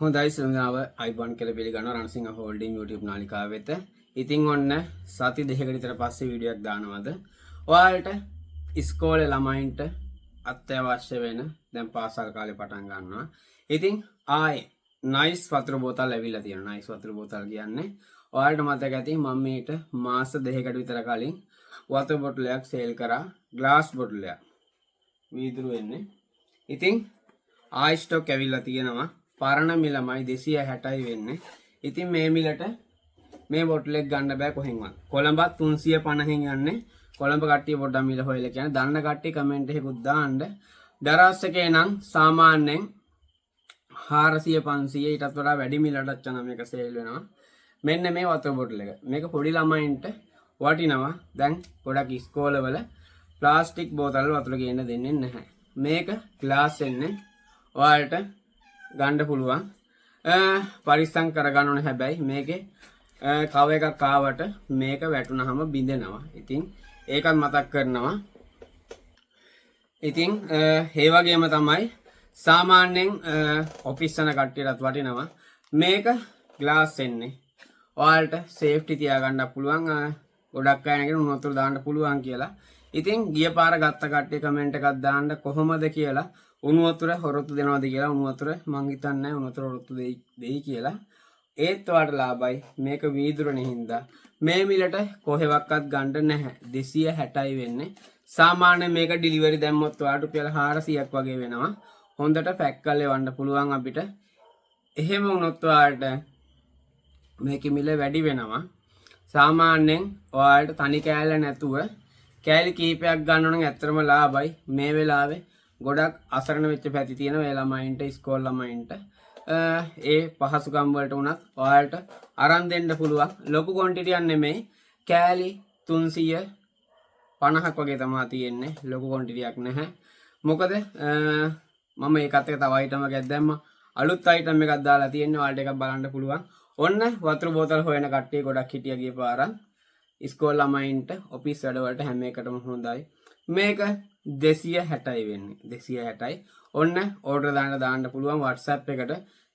හොඳයි සුන්දරව අයිබන් කියලා පිළිගන්නවා රණසිංහ හෝල්ඩින් YouTube නාලිකාව වෙත. ඉතින් ඔන්න සති දෙකකට විතර පස්සේ වීඩියෝ එකක් දානවාද. ඔයාලට ඉස්කෝලේ ළමයින්ට අත්‍යවශ්‍ය වෙන දැන් පාසල් කාලේ පටන් ගන්නවා. ඉතින් ආයේ නයිස් වතුර බෝතල් ඇවිල්ලා තියෙනවා. නයිස් වතුර බෝතල් කියන්නේ ඔයාලට මතක ඇති මම මේට මාස දෙකකට විතර කලින් වතුර බොටලයක් සේල් කරා. ග්ලාස් බොටලයක්. වීදුරු වෙන්නේ. ඉතින් ආයි ස්ටොක් ඇවිල්ලා තියෙනවා. පරණ මිලමයි 260යි වෙන්නේ. ඉතින් මේ මිලට මේ බොටල් එක ගන්න බෑ කොහෙන්වත්. කොළඹත් 350න් යන්නේ. කොළඹ කට්ටිය පොඩ්ඩක් මිල හොයලා කියන්නේ. දන්න කට්ටිය කමෙන්ට් එකකුත් දාන්න. දරස් එකේ නම් සාමාන්‍යයෙන් 400 500 ඊටත් වඩා වැඩි මිලටත් යන මේක සේල් වෙනවා. මෙන්න මේ වතුර බොටල් එක. මේක පොඩි ළමයින්ට වටිනවා. දැන් ගොඩක් ඉස්කෝලවල ප්ලාස්ටික් බෝතල් වතුර ගේන්න දෙන්නේ නැහැ. මේක ග්ලාස් එන්නේ. ඔයාලට ගන්න පුළුවන්. පරිස්සම් කරගන්න ඕනේ හැබැයි මේකේ කව එකක් ආවට මේක වැටුනහම බිඳෙනවා. ඉතින් ඒකත් මතක් කරනවා. ඉතින් ඒ වගේම තමයි සාමාන්‍යයෙන් ඔෆිස් යන කට්ටියටත් වටිනවා. මේක ග්ලාස් එන්නේ. ඔයාලට සේෆ්ටි තියාගන්න පුළුවන්. ගොඩක් අය නැගෙන උණු වතුර දාන්න පුළුවන් කියලා. ඉතින් ගිය පාර ගත්ත කට්ටිය කමෙන්ට් එකක් දාන්න කොහොමද කියලා. උණු වතුර හොරොත්තු දෙනවද කියලා. උණු වතුර මං හිතන්නේ නැහැ උණු වතුර හොරොත්තු දෙයි කියලා. ඒත් ඔයාලට ලාභයි. මේක වීදුරනේ හින්දා මේ මිලට කොහෙවත් ගන්න නැහැ. 260යි වෙන්නේ. සාමාන්‍ය මේක ඩිලිවරි දැම්මොත් ඔයාලට රුපියල් 400ක් වගේ වෙනවා. හොඳට පැක් කරලා එවන්න පුළුවන් අපිට. එහෙම වුණොත් ඔයාලට මේකේ මිල වැඩි වෙනවා. සාමාන්‍යයෙන් ඔයාලට තනි කෑල්ල නැතුව කෑලි කීපයක් ගන්න නම් ඇත්තටම ලාභයි. මේ වෙලාවේ ගොඩක් අසරණ වෙච්ච පැති තියෙන ඒ ළමයින්ට ඉස්කෝල ළමයින්ට ඒ පහසුකම් වලට උනත් ඔයාලට අරන් දෙන්න පුළුවන්. ලොකු ක්වොන්ටිටියක් නෙමෙයි. කෑලි 350ක් වගේ තමයි තියෙන්නේ. ලොකු ක්වොන්ටිටියක් නැහැ. මොකද මම ඒකත් එක තව අයිටම් එකක් දැම්මා. අලුත් අයිටම් එකක් දාලා තියෙන්නේ. ඔයාලට එකක් බලන්න පුළුවන්. ඔන්න වතුර බෝතල් හොයන කට්ටිය ගොඩක් හිටියා ගිය පාරක්. ඉස්කෝල ළමයින්ට ඔෆිස් වැඩ වලට හැම එකටම හොඳයි. මේක 260යි වෙන්නේ. 260යි. ඔන්න ඕඩර් දාන්න පුළුවන් WhatsApp එකට.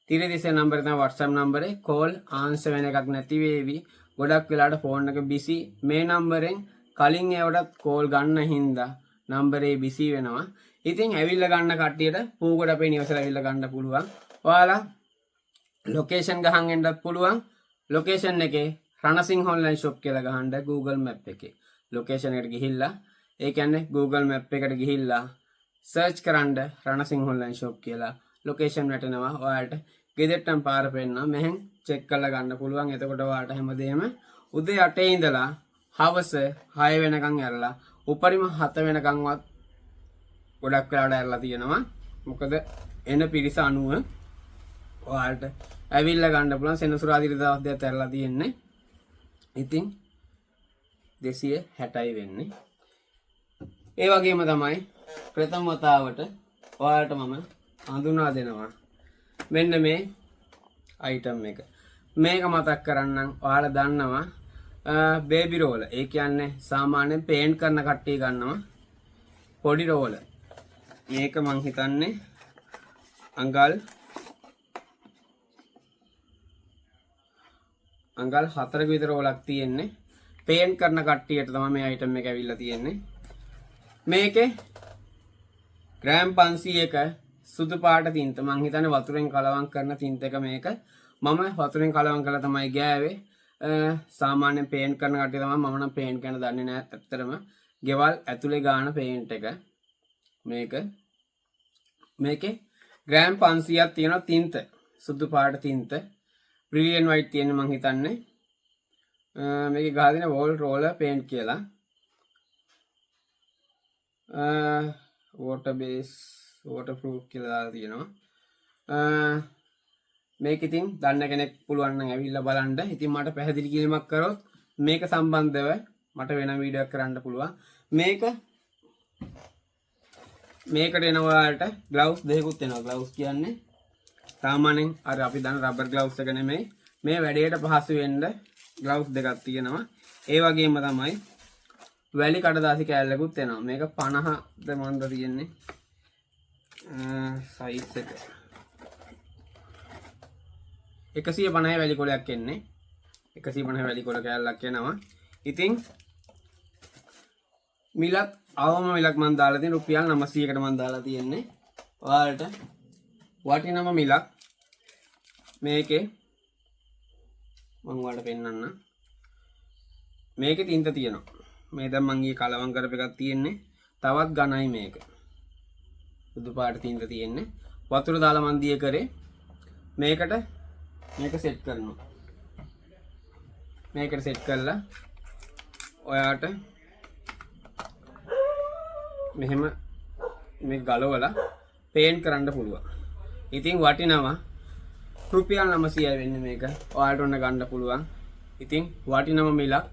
තිරදිසේ නම්බරේ තමයි WhatsApp නම්බරේ. කෝල් ආන්සර් වෙන එකක් නැති වේවි. ගොඩක් වෙලාවට ෆෝන් එක බිසි. මේ නම්බරෙන් කලින් ඒවටත් කෝල් ගන්න හින්දා නම්බරේ බිසි වෙනවා. ඉතින් ඇවිල්ලා ගන්න කට්ටියට පූගොඩ අපේ නිවසට ඇවිල්ලා ගන්න පුළුවන්. ඔයාලා ලොකේෂන් ගහන් එන්නත් පුළුවන්. ලොකේෂන් එකේ රණසිංහ ඔන්ලයින් ෂොප් කියලා ගහන්න Google Map එකේ. ලොකේෂන් එකට ගිහිල්ලා ඒ කියන්නේ Google Map එකට ගිහිල්ලා සර්ච් කරන්න රණසිංහ ඔන්ලයින් ෂොප් කියලා ලොකේෂන් වැටෙනවා. ඔයාලට ගෙදරටම පාර පෙන්නනවා. මෙහෙන් චෙක් කරලා ගන්න පුළුවන්. එතකොට ඔයාලට හැමදේම උදේ 8 ඉඳලා හවස 6 වෙනකන් ඇරලා උපරිම 7 වෙනකන්වත් ගොඩක් වෙලාවට ඇරලා තියෙනවා. මොකද එන පිරිස අනුව ඔයාලට ඇවිල්ලා ගන්න පුළුවන්. සෙනසුරාදා දවස් දෙකක් ඇරලා තියෙන්නේ. ඉතින් 260යි වෙන්නේ. ඒ වගේම තමයි ප්‍රථම වතාවට ඔයාලට මම හඳුනා දෙනවා. මෙන්න මේ අයිටම් එක. මේක මතක් කරන්නම්. ඔයාලා දන්නවා බේබි රෝල. ඒ කියන්නේ සාමාන්‍යයෙන් පේන්ට් කරන කට්ටිය ගන්නවා පොඩි රෝල. මේක මං හිතන්නේ අඟල් 4ක විතර රෝලක් තියෙන්නේ. පේන්ට් කරන කට්ටියට තමයි මේ අයිටම් එක ඇවිල්ලා තියෙන්නේ. මේකේ ග්‍රෑම් 500ක සුදු පාට තින්ත. මං හිතන්නේ වතුරෙන් කලවම් කරන තින්ත එක මේක. මම වතුරෙන් කලවම් කරලා තමයි ගෑවේ. සාමාන්‍යයෙන් පේන්ට් කරන කට්ටිය තමයි. මම නම් පේන්ට් කරන දන්නේ නැහැ ඇත්තටම. ගෙවල් ඇතුලේ ගාන පේන්ට් එක. මේකේ ග්‍රෑම් 500ක් තියෙනවා තින්ත. සුදු පාට තින්ත. බ්‍රිලියන් වයිට් තියෙන්නේ මං හිතන්නේ. මේකේ ගහලා දෙන වෝල් රෝලර් පේන්ට් කියලා. water base waterproof කියලා දාලා තියෙනවා. මේක ඉතින් දන්න කෙනෙක් පුළුවන් නම් ඇවිල්ලා බලන්න. ඉතින් මට පැහැදිලි කිරීමක් කරොත් මේක සම්බන්ධව මට වෙන වීඩියෝ එකක් කරන්න පුළුවන්. මේකට එන ඔයාලට ග්ලව්ස් දෙකකුත් එනවා. ග්ලව්ස් කියන්නේ සාමාන්‍යයෙන් අර අපි දන්න රබර් ග්ලව්ස් එක නෙමෙයි. මේ වැඩේට පහසු වෙන්න ග්ලව්ස් දෙකක් තියෙනවා. ඒ වගේම තමයි වැලි කඩදාසි කෑල්ලකුත් එනවා. මේක 50ද මන්ද තියෙන්නේ. සයිස් එක 150 වැලි කොලයක් එන්නේ. 150 වැලි කොල කෑල්ලක් එනවා. ඉතින් මිලක් අවම මිලක් මම දාලා තියෙන රුපියල් 900කට මම දාලා තියෙන්නේ. ඔයාලට වටිනම මිලක් මේකේ මම ඔයාලට පෙන්නන්න. මේකේ තින්ත තියෙනවා. මේ දැන් මම ඊ කලවම් කරපු එකක් තියෙන්නේ. තවත් ඝනයි මේක. සුදු පාට තින්ත තියෙන්නේ. වතුර දාලා මන් දිය කරේ. මේකට මේක සෙට් කරනවා. මේකට සෙට් කරලා ඔයාට මෙහෙම මේ ගලවලා පේන්ට් කරන්න පුළුවන්. ඉතින් වටිනවා රුපියල් 900යි වෙන්නේ මේක. ඔයාලට ඔන්න ගන්න පුළුවන්. ඉතින් වටිනම මිලක්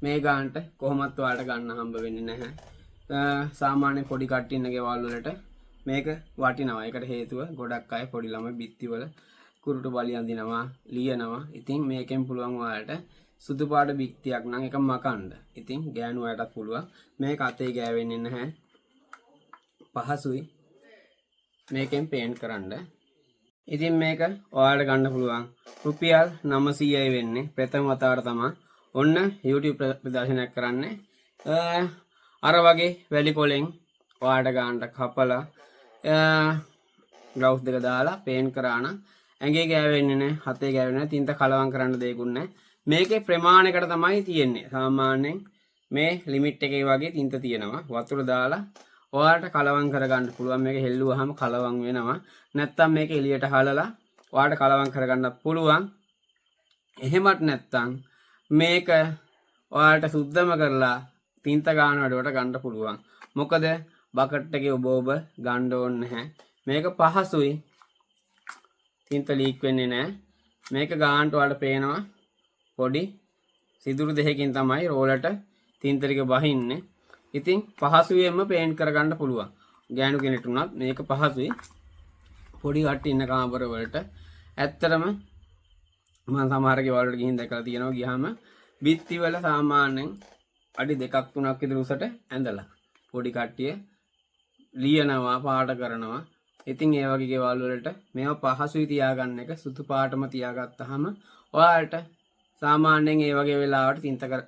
මේ ගානට කොහොමත් ඔයාලට ගන්න හම්බ වෙන්නේ නැහැ. සාමාන්‍ය පොඩි කට්ටිය ඉන්න ගෙවල් වලට මේක වටිනවා. ඒකට හේතුව ගොඩක් අය පොඩි ළමයි බිත්තිවල කුරුටු බලි අඳිනවා, ලියනවා. ඉතින් මේකෙන් පුළුවන් ඔයාලට සුදු පාට බිත්තියක් නම් එක මකන්න. ඉතින් ගෑනු අයටත් පුළුවන්. මේක අතේ ගෑවෙන්නේ නැහැ. පහසුයි මේකෙන් පේන්ට් කරන්න. ඉතින් මේක ඔයාලට ගන්න පුළුවන් රුපියල් 900යි වෙන්නේ. ප්‍රථම වතාවට තමයි ඔන්න YouTube ප්‍රදර්ශනයක් කරන්නේ. අර වගේ වැලි කොලෙන් ඔයාලට ගන්නට කපලා ග්ලව්ස් දෙක දාලා පේන්ට් කරා නම් ඇඟේ ගෑවෙන්නේ නැහැ, හතේ ගෑවෙන්නේ නැහැ, තින්ත කලවම් කරන්න දෙයක්ුත් නැහැ. මේකේ ප්‍රමාණයකට තමයි තියෙන්නේ. සාමාන්‍යයෙන් මේ ලිමිට් එකේ වගේ තින්ත තියෙනවා. වතුර දාලා ඔයාලට කලවම් කරගන්න පුළුවන්. මේක හෙල්ලුවාම කලවම් වෙනවා. නැත්තම් මේක එළියට හලලා ඔයාලට කලවම් කරගන්න පුළුවන්. එහෙමත් නැත්තම් මේක ඔයාලට සුද්ධම කරලා තින්ත ගන්න වැඩවට ගන්න පුළුවන්. මොකද බකට් එකේ ඔබ ගන්න ඕනේ නැහැ. මේක පහසුයි. තින්ත ලීක් වෙන්නේ නැහැ. මේක ගන්නට ඔයාලට පේනවා පොඩි සිදුරු දෙකකින් තමයි රෝලට තින්ත ටික බහින්නේ. ඉතින් පහසුවෙන්ම පේන්ට් කරගන්න පුළුවන්. ගෑනු කෙනෙක්ට උනත් මේක පහසුයි. පොඩි කට්ටිය ඉන්න කාමර වලට ඇත්තටම මම සමහර ගෙවල් වලට ගිහින් දැකලා තියෙනවා. ගියාම බිත්ති වල සාමාන්‍යයෙන් අඩි 2ක් 3ක් විතර උසට ඇඳලා පොඩි කට්ටිය ලියනවා, පාට කරනවා. ඉතින් ඒ වගේ ගෙවල් වලට මේවා පහසුයි තියාගන්න එක. සුදු පාටම තියාගත්තාම ඔයාලට සාමාන්‍යයෙන් ඒ වගේ වෙලාවට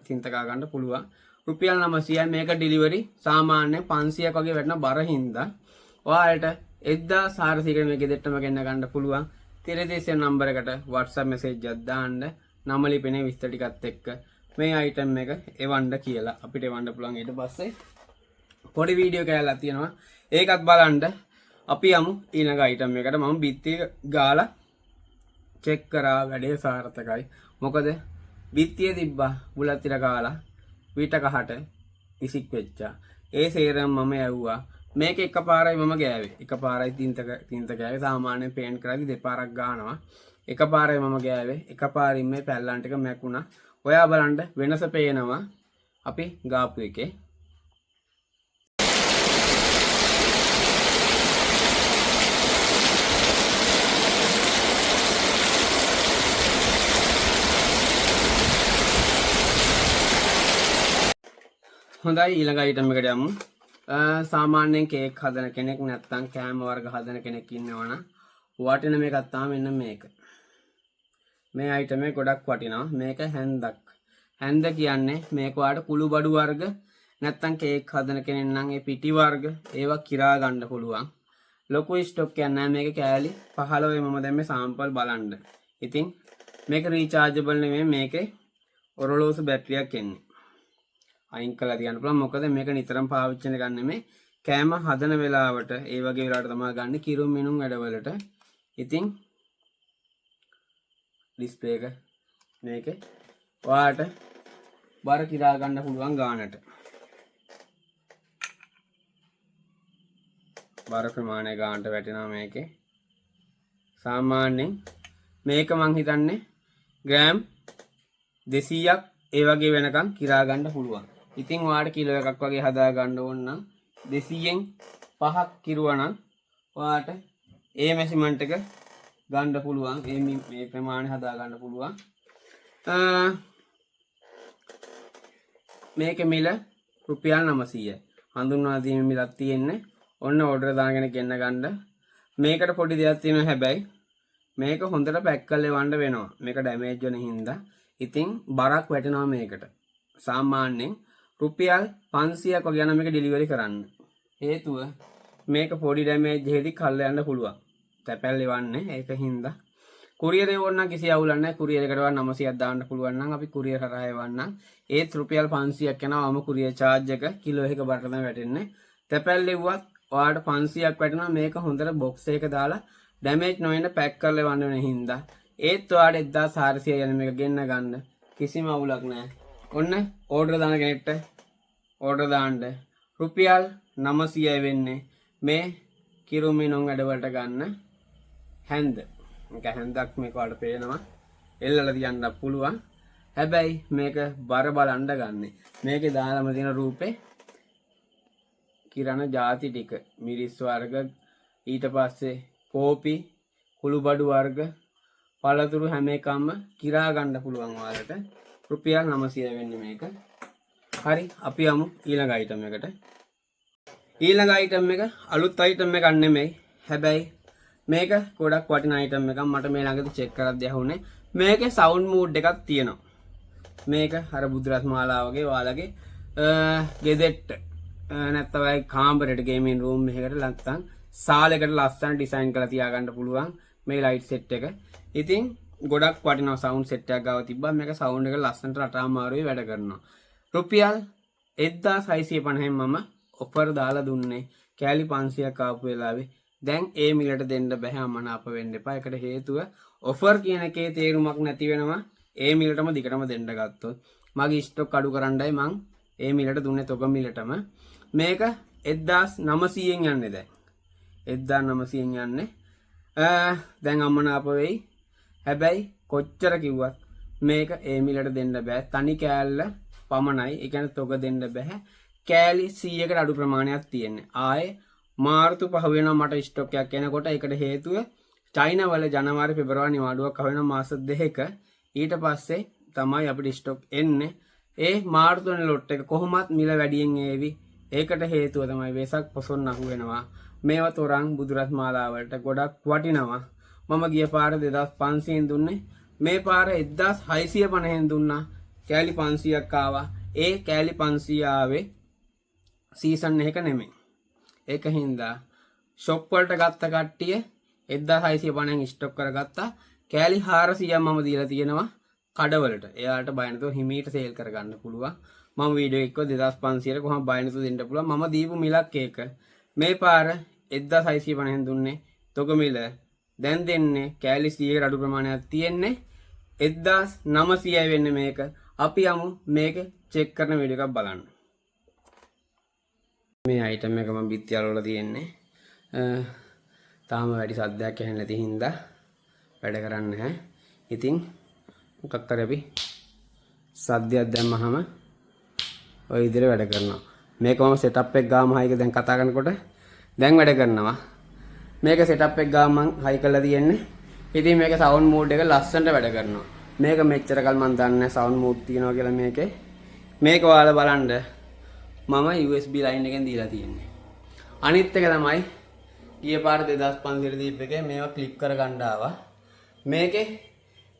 තින්ත ගා ගන්න පුළුවන්. රුපියල් 900යි මේක ඩිලිවරි සාමාන්‍යයෙන් 500ක් වගේ වැටෙන බර හින්දා ඔයාලට 1400කට මේක දෙට්ටම ගෙන්න ගන්න පුළුවන්. තිරදේශීය නම්බර එකට WhatsApp message එකක් දාන්න. නම ලිපෙනේ විස්තර ටිකත් එක්ක මේ item එක එවන්න කියලා අපිට එවන්න පුළුවන්. ඊට පස්සේ පොඩි වීඩියෝ කෑල්ලක් තියෙනවා. ඒකත් බලන්න. අපි යමු ඊළඟ item එකට. මම බිත්තිය ගාලා චෙක් කරා වැඩේ සාර්ථකයි. මොකද බිත්තිය තිබ්බා බුලත් තිර කාලා විට කහට ඉසික් වෙච්චා. ඒ සේරම මම ඇව්වා. මේක එකපාරයි මම ගෑවේ. එකපාරයි තින්ත ගෑවේ. සාමාන්‍යයෙන් පේන්ට් කරද්දි දෙපාරක් ගන්නවා. එකපාරයි මම ගෑවේ. එකපාරින් මේ පැල්ලන් ටික මැකුණා. ඔයා බලන්න වෙනස පේනවා අපි ගාපු එකේ. හොඳයි ඊළඟ item එකට යමු. සාමාන්‍යයෙන් කේක් හදන කෙනෙක් නැත්නම් කෑම වර්ග හදන කෙනෙක් ඉන්නවනම් වටින මේකක් තමයි මෙන්න මේක. මේ item එක ගොඩක් වටිනවා. මේක හැන්දක්. හැන්ද කියන්නේ මේක වාට කුළු බඩු වර්ග නැත්නම් කේක් හදන කෙනෙක් නම් ඒ පිටි වර්ග ඒවා කිරා ගන්න පුළුවන්. ලොකු ස්ටොක් එකක් නැහැ. මේක කෑලි 15 මම දැන් මේ සාම්පල් බලන්න. ඉතින් මේක රීචාර්ජබල් නෙමෙයි. මේකේ ඔරලෝසු බැටරියක් එන්නේ. අයින් කළා තියන්න පුළුවන්. මොකද මේක නිතරම පාවිච්චි කරන්න නෙමෙයි. කෑම හදන වෙලාවට ඒ වගේ වෙලාවට තමයි ගන්න කිරුම් මිනුම් වැඩවලට. ඉතින් ඩිස්ප්ලේ එක මේකේ ඔයාලට බර කිරා ගන්න පුළුවන් ගානට. බර ප්‍රමාණය ගානට වැටෙනවා මේකේ. සාමාන්‍යයෙන් මේක මං හිතන්නේ ග්‍රෑම් 200ක් ඒ වගේ වෙනකන් කිරා ගන්න පුළුවන්. ඉතින් ඔයාලට කිලෝ එකක් වගේ හදා ගන්න ඕන නම් 200න් 5ක් කිරුවා නම් ඔයාලට ඒ මෙෂර්මන්ට් එක ගන්න පුළුවන්. මේ ප්‍රමාණය හදා ගන්න පුළුවන්. මේක මිල රුපියල් 900යි. හඳුන්වා දීමේ මිලක් තියෙන්නේ. ඔන්න ඕඩර් දාගෙන ගෙන්න ගන්න. මේකට පොඩි දෙයක් තියෙනවා හැබැයි මේක හොඳට පැක් කරලා එවන්න වෙනවා. මේක ඩැමේජ් වෙන හින්දා. ඉතින් බරක් වැටෙනවා මේකට. සාමාන්‍යයෙන් රුපියල් 500ක් වගේ යන මේක ඩෙලිවරි කරන්න. හේතුව මේක පොඩි ඩැමේජ් එකේදී කල්ලා යන්න පුළුවන්. තැපැල් එවන්නේ ඒක හින්දා. කුරියර් එවන්න කිසි අවුලක් නැහැ. කුරියර් එකටවත් 900ක් දාන්න පුළුවන් නම් අපි කුරියර් හරහා එවන්නම්. ඒත් රුපියල් 500ක් යනවාම කුරියර් charge එක කිලෝ එකක බරට තමයි වැටෙන්නේ. තැපැල් එවුවත් ඔයාලට 500ක් වැටෙනවා. මේක හොඳට box එක දාලා ඩැමේජ් නොවෙන්න පැක් කරලා එවන්න වෙන හින්දා. ඒත් ඔයාලට 1400 යන මේක ගෙන්න ගන්න කිසිම අවුලක් නැහැ. ඔන්න ඕඩර් දාන කෙනෙක්ට ඕඩර් දාන්න රුපියල් 900යි වෙන්නේ මේ කිරුමිනුම් වැඩවලට ගන්න හැන්ද. මේක හැන්දක් මේක වලට පේනවා. එල්ලලා තියන්න පුළුවන්. හැබැයි මේක බර බලන්න ගන්න. මේකේ දාලාම තියෙන රූපේ කිරණ ಜಾති ටික මිරිස් වර්ග ඊට පස්සේ කෝපි කුළුබඩු වර්ග පළතුරු හැම එකම කිරා ගන්න පුළුවන් ඔයාලට. රුපියල් 900 වෙන්නේ මේක. හරි අපි යමු ඊළඟ අයිටම් එකට. ඊළඟ අයිටම් එක අලුත් අයිටම් එකක් නෙමෙයි. හැබැයි මේක ගොඩක් වටින අයිටම් එකක්. මට මේ ළඟදී චෙක් කරද්දී ඇහුනේ මේකේ සවුන්ඩ් මූඩ් එකක් තියෙනවා. මේක අර බුදුරත් මාලා වගේ ඔයාලගේ ගෙදෙට්ට නැත්නම් ඔය කාමරේට ගේමින් රූම් එකකට නැත්නම් සාලයකට ලස්සන ඩිසයින් කරලා තියාගන්න පුළුවන් මේ ලයිට් සෙට් එක. ඉතින් ගොඩක් වටිනවා සවුන්ඩ් සෙට් එකක් ගාව තිබ්බා. මේක සවුන්ඩ් එක ලස්සනට රටාමාරුවේ වැඩ කරනවා. රුපියල් 1650න් මම ඔෆර් දාලා දුන්නේ. කෑලි 500ක් ආපු වෙලාවේ. දැන් ඒ මිලට දෙන්න බෑ අමනාප වෙන්න එපා. ඒකට හේතුව ඔෆර් කියන එකේ තේරුමක් නැති වෙනවා. ඒ මිලටම දිගටම දෙන්න ගත්තොත්. මගේ ස්ටොක් අඩු කරන්නයි මං ඒ මිලට දුන්නේ තොග මිලටම. මේක 1900න් යන්නේ දැන්. 1900න් යන්නේ. දැන් අමනාප වෙයි. හැබැයි කොච්චර කිව්වත් මේක ඒ මිලට දෙන්න බෑ. තනි කෑල්ල පමණයි. ඒ කියන්නේ තොග දෙන්න බෑ. කෑලි 100කට අඩු ප්‍රමාණයක් තියෙන්නේ. ආයේ මාර්තු 5 වෙනවා මට ස්ටොක් එකක් එනකොට. ඒකට හේතුව චයිනා වල ජනවාරි පෙබරවාරි නිවාඩුවක් වෙනවා මාස දෙකක. ඊට පස්සේ තමයි අපිට ස්ටොක් එන්නේ. ඒ මාර්තු වෙන ලොට් එක කොහොමත් මිල වැඩියෙන් ඒවි. ඒකට හේතුව තමයි වෙසක් පොසොන් අහු වෙනවා. මේවා තොරන් බුදුරත් මාලා වලට ගොඩක් වටිනවා. මම ගිය පාර 2500න් දුන්නේ. මේ පාර 1650න් දුන්නා. කෑලි 500ක් ආවා. ඒ කෑලි 500 ආවේ සීසන් එක නෙමෙයි. ඒක හින්දා ෂොප් වලට ගත්ත කට්ටිය 1650න් ස්ටොක් කරගත්තා. කෑලි 400ක් මම දීලා තියෙනවා කඩවලට. එයාලට බය නැතුව හිමීට සේල් කරගන්න පුළුවන්. මම වීඩියෝ එකක 2500ට කොහොම බය නැතුව දෙන්න පුළුවන්. මම දීපු මිලක් ඒක. මේ පාර 1650න් දුන්නේ තොග මිල. දැන් දෙන්නේ කෑලි 100කට අඩු ප්‍රමාණයක් තියෙන්නේ 1900යි වෙන්නේ මේක. අපි යමු මේක චෙක් කරන වීඩියෝ එකක් බලන්න. මේ අයිටම් එක මම බිත්තියල වල තියෙන්නේ. තාම වැඩි සද්දයක් ඇහෙන්නේ නැති හින්දා වැඩ කරන්නේ නැහැ. ඉතින් මොකක් කරේ අපි සද්දයක් දැම්මහම ඔය විදිහට වැඩ කරනවා. මේක මම සෙටප් එක ගාම හයික දැන් කතා කරනකොට දැන් වැඩ කරනවා. මේක සෙටප් එක ගාම මම හයි කරලා තියෙන්නේ. ඉතින් මේක සවුන්ඩ් මූඩ් එක ලස්සනට වැඩ කරනවා. මේක මෙච්චර කල් මම දන්නේ නැහැ සවුන්ඩ් මූඩ් තියනවා කියලා මේකේ. මේක ඔයාලා බලන්න මම USB ලයින් එකෙන් දීලා තියෙන්නේ. අනිත් එක තමයි ඊයේ පාර 2500 දීප එකේ මේවා ක්ලිප් කරගන්න ආවා. මේකේ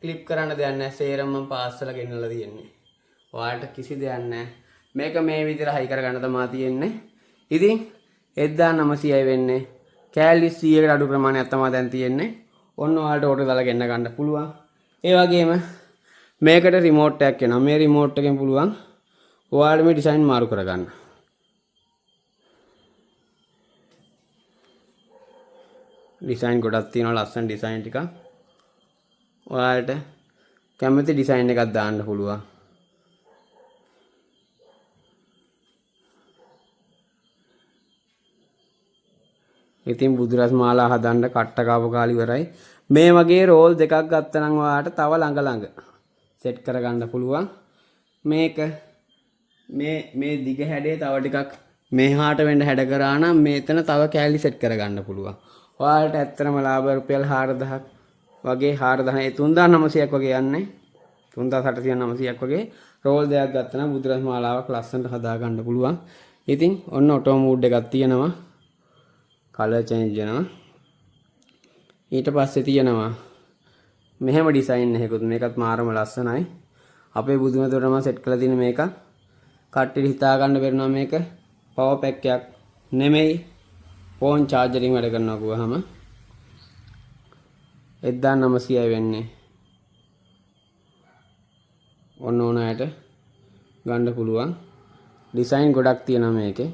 ක්ලිප් කරන්න දෙයක් නැහැ. සේරම මම පාස්සල ගෙන්නලා තියෙන්නේ. ඔයාලට කිසි දෙයක් නැහැ. මේක මේ විදිහට හයි කරගන්න තමයි තියෙන්නේ. ඉතින් 1900යි වෙන්නේ. කෑලි 100කට අඩු ප්‍රමාණයක් තමයි දැන් තියෙන්නේ. ඔන්න ඔයාලට ඕටෝ දාලා ගෙන්න ගන්න පුළුවන්. ඒ වගේම මේකට රිමෝට් එකක් එනවා. මේ රිමෝට් එකෙන් පුළුවන් ඔයාලට මේ ඩිසයින් මාරු කරගන්න. ඩිසයින් ගොඩක් තියෙනවා ලස්සන ඩිසයින් ටික. ඔයාලට කැමති ඩිසයින් එකක් දාන්න පුළුවන්. ඉතින් බුදුරස් මාලා හදන්න කට්ට කාප කාලි ඉවරයි. මේ වගේ රෝල් දෙකක් ගත්තා නම් ඔයාලට තව ළඟ සෙට් කරගන්න පුළුවන්. මේක මේ දිග හැඩේ තව ටිකක් මෙහාට වෙන්න හැඩ කරා නම් මේතන තව කෑලි සෙට් කරගන්න පුළුවන්. ඔයාලට ඇත්තටම ලාභ රුපියල් 4000ක් වගේ 3900ක් වගේ යන්නේ. 3800ක් වගේ රෝල් දෙකක් ගත්තා නම් බුදුරස් මාලාවක් ලස්සනට හදා ගන්න පුළුවන්. ඉතින් ඔන්න ඔටෝ මූඩ් එකක් තියෙනවා. කලර් චේන්ජ් වෙනවා. ඊට පස්සේ තියෙනවා මෙහෙම ඩිසයින් එකකුත් මේකත් මාරම ලස්සනයි. අපේ බුදුමතුරම සෙට් කරලා තියෙන මේක. කට්ටියට හිතා ගන්න බැරිනවා මේක පවර් පැක් එකක් නෙමෙයි. ෆෝන් චාර්ජරින් වැඩ කරනවා කිව්වහම 1900යි වෙන්නේ. ඔන්න ඕනෑට ගන්න පුළුවන්. ඩිසයින් ගොඩක් තියෙනවා මේකේ.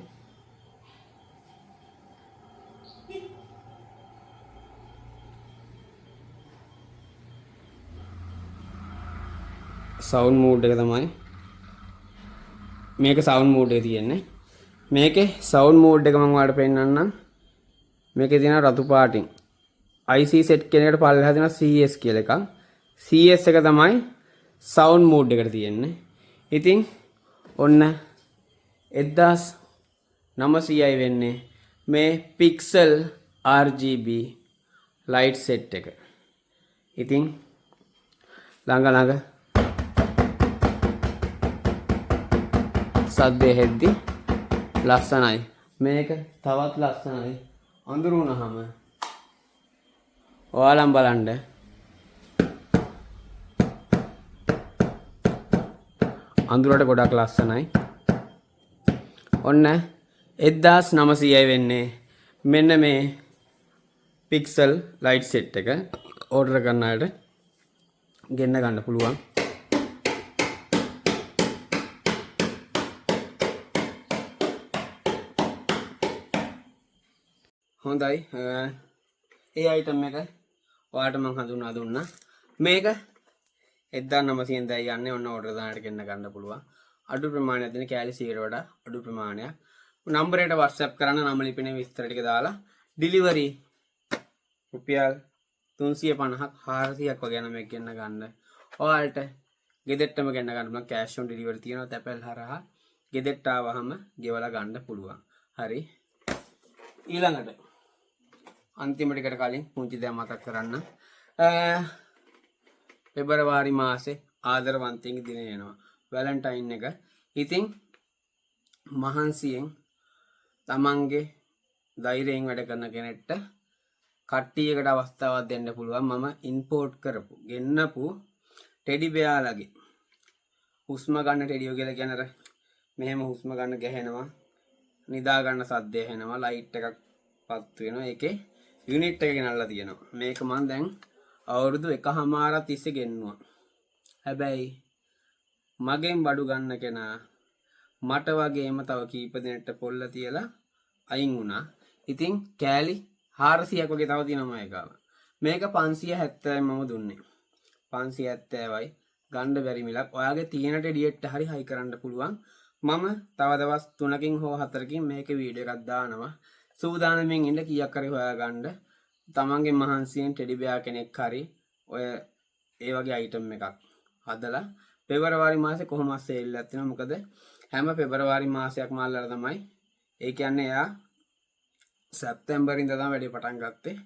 සවුන්ඩ් මෝඩ් එක තමයි මේක සවුන්ඩ් මෝඩ් එකේ තියෙන්නේ. මේකේ සවුන්ඩ් මෝඩ් එක මම ඔයාලට පෙන්නන්නම්. මේකේ තියෙන රතු පාටින් IC set කියන එකට පල්ලෙහා තියෙන CS කියලා එකක්. CS එක තමයි සවුන්ඩ් මෝඩ් එකට තියෙන්නේ. ඉතින් ඔන්න 1900යි වෙන්නේ මේ Pixel RGB light set එක. ඉතින් ළඟ සද්දේ හෙද්දි ලස්සනයි. මේක තවත් ලස්සනයි. අඳුර වුණාම ඔයාලම් බලන්න. අඳුරට ගොඩක් ලස්සනයි. ඔන්න 1900යි වෙන්නේ මෙන්න මේ Pixel light set එක. ඕඩර් කරන අයට ගෙන්න ගන්න පුළුවන්. හොඳයි. ඒ අයිටම් එක ඔයාලට මම හඳුන්වා දුන්නා. මේක 1900ෙන් දැන් යන්නේ. ඔන්න ඕඩර් දාන්නට ගෙන්න ගන්න පුළුවන්. අඩු ප්‍රමාණයක් දෙන කෑලි 100ට වඩා අඩු ප්‍රමාණයක්. නම්බරයට WhatsApp කරන්න නම ලිපිනේ විස්තර ටික දාලා ඩිලිවරි රුපියල් 350ක් 400ක් වගේ යන මේක ගෙන්න ගන්න. ඔයාලට ගෙදෙට්ටම ගෙන්න ගන්න පුළුවන්. කෑෂ් ඔන් ඩිලිවරි තියෙනවා. තැපැල් හරහා ගෙදෙට්ට ආවහම ගෙවලා ගන්න පුළුවන්. හරි. ඊළඟට අන්තිම ටිකට කලින් පුංචි දෙයක් මතක් කරන්න. පෙබරවාරි මාසේ ආදරවන්තයින්ගේ දින එනවා. වැලන්ටයින් එක. ඉතින් මහන්සියෙන් තමන්ගේ ධෛර්යයෙන් වැඩ කරන කෙනෙක්ට කට්ටියකට අවස්ථාවක් දෙන්න පුළුවන්. මම ඉම්පෝට් කරපු ගෙන්නපු ටෙඩි බෙයාලගේ හුස්ම ගන්න ටෙඩියෝ කියලා කියනර මෙහෙම හුස්ම ගන්න ගැහෙනවා. නිදා ගන්න සද්දය ඇහෙනවා. ලයිට් එකක් පත් වෙනවා. ඒකේ යුනිට් එක ගෙනල්ලා තියෙනවා. මේක මම දැන් අවුරුදු 1.5ක් තිස්සේ ගෙන්නුවා. හැබැයි මගෙන් බඩු ගන්න කෙනා මට වගේම තව කීප දෙනෙක්ට පොල්ල තියලා අයින් වුණා. ඉතින් කෑලි 400ක් වගේ තව තියෙනවා මේකව. මේක 570යි මම දුන්නේ. 570යි ගන්න බැරි මිලක්. ඔයාගේ තියෙන ටෙඩියෙට්ට හරි හයි කරන්න පුළුවන්. මම තව දවස් 3කින් හෝ 4කින් මේකේ වීඩියෝ එකක් දානවා. සූදානම්ෙන් ඉන්න කීයක් හරි හොයාගන්න. තමන්ගේ මහන්සියෙන් ටෙඩි බෙයා කෙනෙක් හරි ඔය ඒ වගේ අයිටම් එකක් හදලා පෙබරවාරි මාසේ කොහොමද සේල් එකක් තියෙනවා. මොකද හැම පෙබරවාරි මාසයක්ම අල්ලලා තමයි. ඒ කියන්නේ එයා සැප්තැම්බර් ඉඳන් තමයි වැඩේ පටන් ගත්තේ.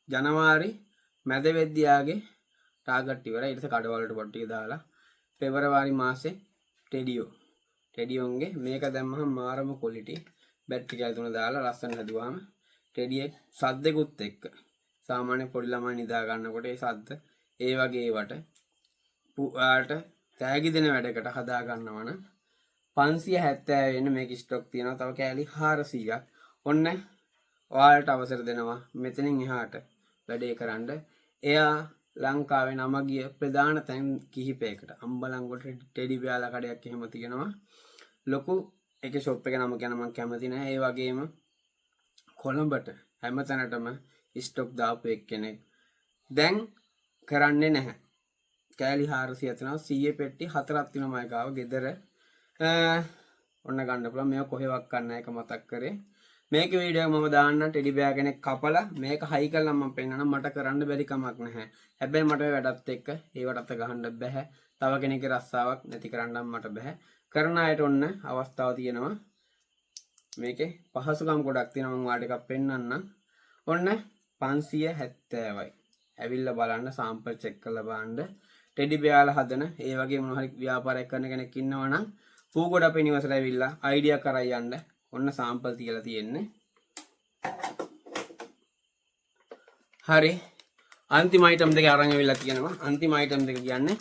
ජනවාරි මැද වෙද්දියාගේ ටාගට් ඉවරයි. ඊට පස්සේ කඩවලට පොට් ටික දාලා පෙබරවාරි මාසේ ටෙඩියෝන්ගේ මේක දැම්මහම මාරම ක්වොලිටි. බැටරි කැල් තුන දාලා ලස්සන හදුවාම ටෙඩියේ සද්දෙකුත් එක්ක සාමාන්‍ය පොඩි ළමයි නිදා ගන්නකොට ඒ සද්ද ඒ වගේ ඒවට ඔයාලට තෑගි දෙන වැඩකට හදා ගන්නවන 570 වෙන මේක ස්ටොක් තියෙනවා. තව කෑලි 400ක්. ඔන්න ඔයාලට අවසර දෙනවා මෙතනින් එහාට වැඩේ කරන්න. එයා ලංකාවේ නම ගිය ප්‍රධාන තැන් කිහිපයකට අම්බලන්ගොඩ ටෙඩි බෙයාලා කඩයක් එහෙම තියෙනවා. ලොකු එක ෂොප් එක නම ගැන මම කැමති නැහැ. ඒ වගේම කොළඹට හැමතැනටම ස්ටොක් දාපු එක්කෙනෙක් දැන් කරන්නේ නැහැ. කෑලි 400 තියෙනවා. 100 පෙට්ටි 4ක් තියෙනවා මම ගාව ගෙදර. ඔන්න ගන්න පුළුවන්. මේක කොහෙවත් ගන්න එක මතක් කරේ. මේක වීඩියෝ මම දාන්න ටෙඩි බෙයා කෙනෙක් කපලා මේක හයි කරලා මම පෙන්නනවා. මට කරන්න බැරි කමක් නැහැ. හැබැයි මට වැඩත් එක්ක ඒවටත් ගහන්න බෑ. තව කෙනෙක්ගේ රස්සාවක් නැති කරන්නම් මට බෑ. කරන අයට ඔන්න අවස්ථාව තියෙනවා. මේකේ පහසුකම් ගොඩක් තියෙනවා. මම ඔයාලට එකක් පෙන්නන්නම්. ඔන්න 570යි. ඇවිල්ලා බලන්න සාම්පල් චෙක් කරලා බලන්න. ටෙඩි බෙයාලා හදන ඒ වගේ මොන හරි ව්‍යාපාරයක් කරන කෙනෙක් ඉන්නවනම් පූගොඩ අපේ නිවසට ඇවිල්ලා අයිඩියා කරා යන්න. ඔන්න සාම්පල් තියලා තියෙන්නේ. හරි. අන්තිම අයිටම් දෙක අරන් ඇවිල්ලා තියෙනවා. අන්තිම අයිටම් දෙක කියන්නේ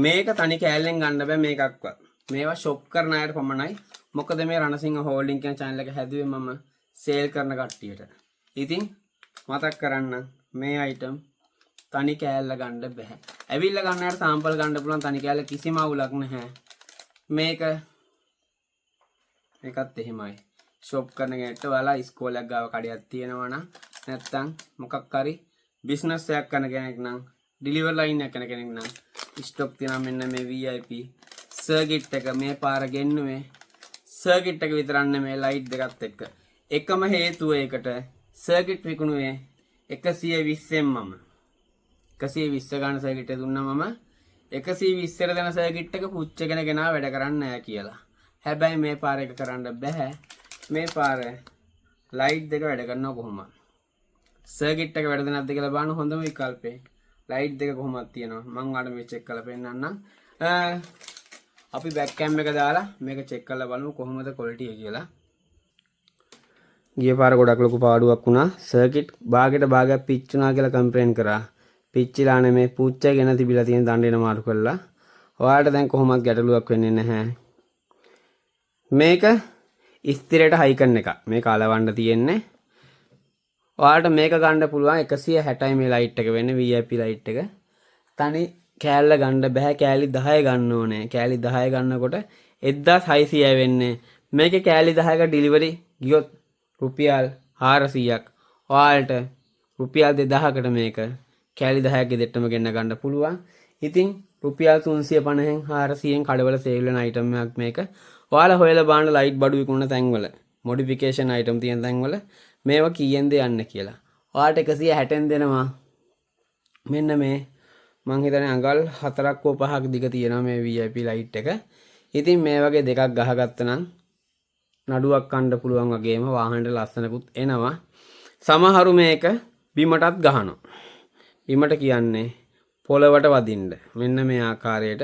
මේක තනි කෑල්ලෙන් ගන්න බෑ මේකක්වත්. මේවා ෂොප් කරන අයට පමණයි. මොකද මේ රණසිංහ හෝල්ඩින් කියන channel එක හැදුවේ මම සේල් කරන කට්ටියට. ඉතින් මතක් කරන්න මේ අයිටම් තනි කෑල්ල ගන්න බෑ. ඇවිල්ලා ගන්න අයට සාම්පල් ගන්න පුළුවන් තනි කෑල්ල කිසිම අවුලක් නැහැ. මේකත් එහෙමයි. ෂොප් කරන කෙනෙක්ට ඔයාලා ඉස්කෝලයක් ගාව කඩයක් තියෙනවා නම් නැත්තම් මොකක් හරි බිස්නස් එකක් කරන කෙනෙක් නම් ඩිලිවර් ලයින් එකක් කරන කෙනෙක් නම් ස්ටොක් තියෙනවා මෙන්න මේ VIP සර්කිට් එක මේ පාර ගෙන්නුවේ සර්කිට් එක විතරක් නෙමෙයි ලයිට් දෙකත් එක්ක. එකම හේතුව ඒකට සර්කිට් විකුණුවේ 120ෙන් මම 120 ගන්න සර්කිට් එක දුන්නා මම 120ට දෙන සර්කිට් එක පුච්චගෙන ගෙනා වැඩ කරන්නේ නැහැ කියලා. හැබැයි මේ පාර එක කරන්න බෑ. මේ පාර ලයිට් දෙක වැඩ කරනවා කොහොමද? සර්කිට් එක වැඩද නැද්ද කියලා බලන්න හොඳම විකල්පේ ලයිට් දෙක කොහොමද තියෙනවා. මම ඔයාලට මේ චෙක් කරලා පෙන්නන්නම්. අපි බෑක් කැම් එක දාලා මේක චෙක් කරලා බලමු කොහොමද ක්වොලිටි එක කියලා. ගිය පාර ගොඩක් ලොකු පාඩුවක් වුණා. සර්කිට් භාගයට භාගයක් පිච්චුණා කියලා කම්ප්ලේන් කරා. පිච්චිලා නෙමේ පුච්චගෙන තිබිලා තියෙන දණ්ඩේන මාරු කරලා. ඔයාලට දැන් කොහොමද ගැටලුවක් වෙන්නේ නැහැ. මේක ස්ථිරයට හයි කරන එක. මේක අලවන්න තියෙන්නේ. ඔයාලට මේක ගන්න පුළුවන් 160යි මේ ලයිට් එක වෙන්නේ VIP ලයිට් එක. තනි කෑල්ල ගන්න බෑ. කෑලි 10 ගන්න ඕනේ. කෑලි 10 ගන්නකොට 1600 වෙන්නේ. මේකේ කෑලි 10ක ඩිලිවරි ගියොත් රුපියල් 400ක්. ඔයාලට රුපියල් 2000කට මේක කෑලි 10ක් ගෙදෙට්ටම ගෙන්න ගන්න පුළුවන්. ඉතින් රුපියල් 350න් 400න් කඩවල සේල් වෙන අයිටම් එකක් මේක. ඔයාලා හොයලා බලන්න ලයිට් බඩු විකුණන තැන්වල මොඩිෆිකේෂන් අයිටම් තියෙන තැන්වල මේවා කීයෙන්ද යන්නේ කියලා. ඔයාලට 160න් දෙනවා. මෙන්න මේ මං හිතන්නේ අඟල් 4ක් හෝ 5ක් දිග තියෙනවා මේ VIP ලයිට් එක. ඉතින් මේ වගේ දෙකක් ගහගත්තා නම් නඩුවක් කන්න පුළුවන් වගේම වාහනේට ලස්සනකුත් එනවා. සමහරු මේක බිමටත් ගහනවා. බිමට කියන්නේ පොළවට වදින්න. මෙන්න මේ ආකාරයට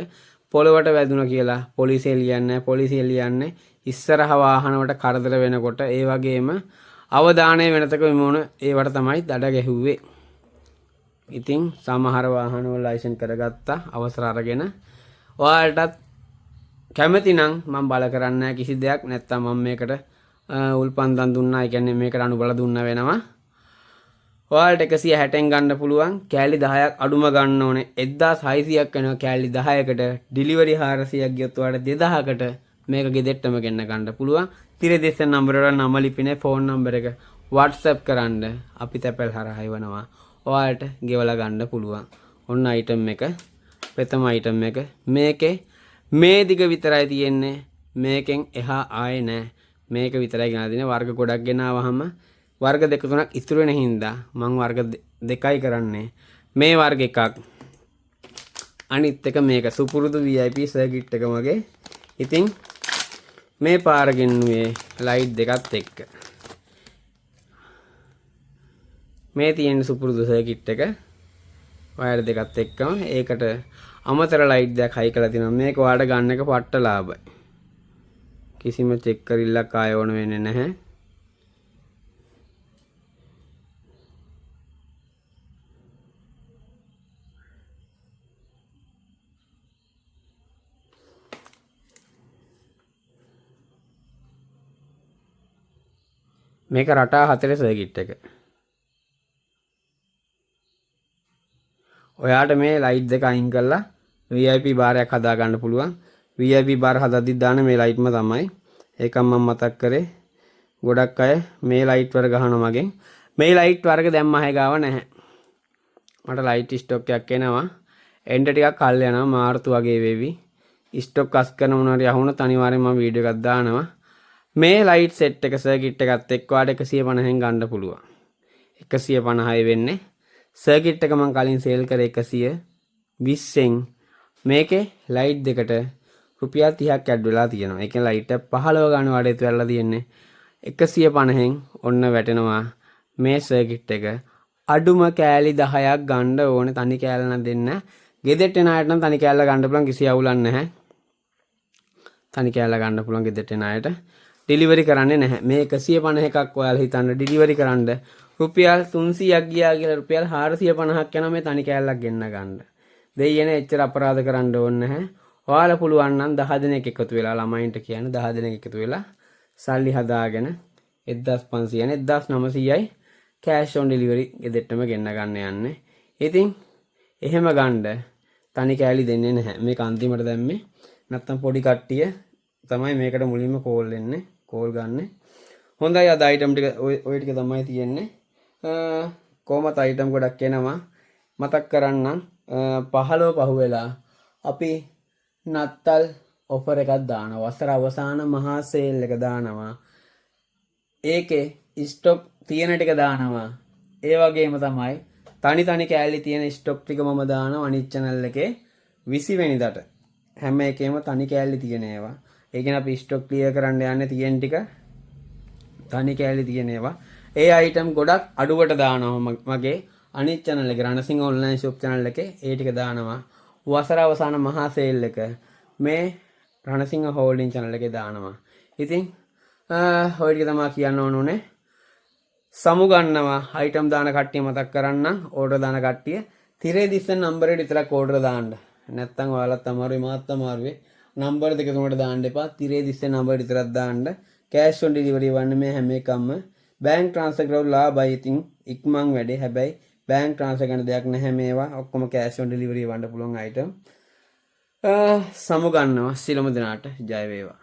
පොළවට වැදුණා කියලා පොලිසිය ලියන්නේ. පොලිසිය ලියන්නේ ඉස්සරහ වාහනවලට කරදර වෙනකොට ඒ වගේම අවධානය වෙනතක විමුණ ඒවට තමයි දඩ ගැහුවේ. ඉතින් සමහර වාහනවල ලයිසන් කරගත්තා අවසර අරගෙන ඔයාලටත් කැමති නම් මම බල කරන්නේ නැහැ කිසි දෙයක්. නැත්තම් මම මේකට උල්පන්දම් දුන්නා. ඒ කියන්නේ මේකට අනුබල දුන්නා වෙනවා. ඔයාලට 160න් ගන්න පුළුවන්. කෑලි 10ක් අඩුම ගන්න ඕනේ. 1600ක් වෙනවා කෑලි 10කට. ඩිලිවරි 400ක් ගියොත් ඔයාලට 2000කට මේක ගෙදෙට්ටම ගෙන්න ගන්න පුළුවන්. තිරදෙස්ස නම්බරවල නම ලිපිනේ ෆෝන් නම්බර එක WhatsApp කරන්න. අපි තැපැල් හරහා එවනවා. ඔයාලට ගෙවලා ගන්න පුළුවන්. ඔන්න අයිටම් එක. ප්‍රථම අයිටම් එක. මේකේ මේ දිග විතරයි තියෙන්නේ. මේකෙන් එහා ආයේ නැහැ. මේක විතරයි ගෙනලා දිනේ. වර්ග ගොඩක් ගෙනාවහම වර්ග දෙක තුනක් ඉතුරු වෙන හින්දා මම වර්ග දෙකයි කරන්නේ. මේ වර්ග එකක් අනිත් එක මේක සුපුරුදු VIP සර්කිට් එක වගේ. ඉතින් මේ පාර ගෙන්නුවේ ලයිට් දෙකත් එක්ක. මේ තියෙන සුපුරුදු සර්කිට් එක වයර් දෙකත් එක්කම ඒකට අමතර ලයිට් දෙකක් හයි කරලා තිනවා. මේක ඔයාලට ගන්න එක පට්ට ලාභයි. කිසිම චෙක් කරිල්ලක් ආය ඕන වෙන්නේ නැහැ. මේක රටා 4 සර්කිට් එක. ඔයාට මේ ලයිට් දෙක අයින් කරලා VIP බාරයක් හදා ගන්න පුළුවන්. VIP බාර හදද්දි දාන මේ ලයිට්ම තමයි. ඒකම මම මතක් කරේ. ගොඩක් අය මේ ලයිට් වර්ග ගහනවා මගෙන්. මේ ලයිට් වර්ග දැන් මහේ ගාව නැහැ. මට ලයිට් ස්ටොක් එකක් එනවා. එන්න ටිකක් කල් යනවා. මාර්තු වගේ වේවි. ස්ටොක් අස් කරන මොනවාරි අහුනොත් අනිවාර්යෙන් මම වීඩියෝ එකක් දානවා. මේ ලයිට් සෙට් එක සර්කිට් එකත් එක්ක ඔයාලට 150න් ගන්න පුළුවන්. 150යි වෙන්නේ. සර්කිට් එක මම කලින් සේල් කරේ 120න්. මේකේ ලයිට් දෙකට රුපියල් 30ක් ඇඩ් වෙලා තියෙනවා. ඒ කියන්නේ ලයිට් එක 15 ගන්න වඩේත් වෙලා තියෙන්නේ. 150න් ඔන්න වැටෙනවා මේ සර්කිට් එක. අඩුම කෑලි 10ක් ගන්න ඕනේ. තනි කෑල්ල නම් දෙන්න. ගෙදෙට්ට එන අයට නම් තනි කෑල්ල ගන්න පුළුවන් කිසි අවුලක් නැහැ. තනි කෑල්ල ගන්න පුළුවන් ගෙදෙට්ට එන අයට. ඩිලිවරි කරන්නේ නැහැ. මේ 150ක් ඔයාලා හිතන්න ඩිලිවරි කරන්න රුපියල් 300ක් ගියා කියලා රුපියල් 450ක් යනවා මේ තනි කෑල්ලක් ගෙන්න ගන්න. දෙයියනේ එච්චර අපරාධ කරන්න ඕනේ නැහැ. ඔයාලා පුළුවන් නම් 10 දෙනෙක් එකතු වෙලා ළමයින්ට කියන්නේ 10 දෙනෙක් එකතු වෙලා සල්ලි හදාගෙන 1500 නේ 1900යි කෑෂ් ඔන් ඩිලිවරි ගෙදෙට්ටම ගෙන්න ගන්න යන්නේ. ඉතින් එහෙම ගන්න තනි කෑලි දෙන්නේ නැහැ. මේක අන්තිමට දැම්මේ. නැත්තම් පොඩි කට්ටිය තමයි මේකට මුලින්ම කෝල් එන්නේ. කෝල් ගන්න. හොඳයි අද අයිටම් ටික ඔය ටික තමයි තියෙන්නේ. කොහමත් අයිටම් ගොඩක් එනවා. මතක් කරන්නම් 15 පහුවෙලා අපි නත්තල් ඔෆර් එකක් දානවා. වසර අවසාන මහා සේල් එක දානවා. ඒකේ ස්ටොක් තියෙන ටික දානවා. ඒ වගේම තමයි තනි කෑලි තියෙන ස්ටොක් ටික මම දානවා අනිත් channel එකේ 20 වෙනිදාට. හැම එකේම තනි කෑලි තියෙන ඒවා. ඒ කියන්නේ අපි ස්ටොක් ක්ලියර් කරන්න යන්නේ තියෙන ටික තනි කෑලි තියෙන ඒවා. ඒ අයිටම් ගොඩක් අඩුවට දානවා මගේ අනිත් channel එකේ රණසිංහ online shop channel එකේ ඒ ටික දානවා. වසර අවසාන මහා සේල් එක මේ රණසිංහ holding channel එකේ දානවා. ඉතින් ඔය ටික තමයි කියන්න ඕනුනේ. සමු ගන්නවා අයිටම් දාන කට්ටිය මතක් කරන්නම් ඕඩර් දාන කට්ටිය තිරේ දිස්සෙන් නම්බර් එකට විතරක් ඕඩර් දාන්න. නැත්තම් ඔයාලත් අමාරුයි මාත් අමාරුයි. නම්බර් දෙක තුනට දාන්න එපා. තිරේ දිස්සෙන් නම්බර් විතරක් දාන්න. කෑෂ් ඔන් ඩිලිවරි වන්න මේ හැම එකක්ම බැංක් ට්‍රාන්ස්ෆර් කරලා ලාභයි. ඉතින් ඉක්මන් වැඩේ. හැබැයි බැංක් ට්‍රාන්ස්ෆර් කරන දෙයක් නැහැ මේවා. ඔක්කොම කෑෂ් ඔන් ඩිලිවරි වන්න පුළුවන් අයිටම්. සමු ගන්නවා සියලුම දෙනාට ජය වේවා.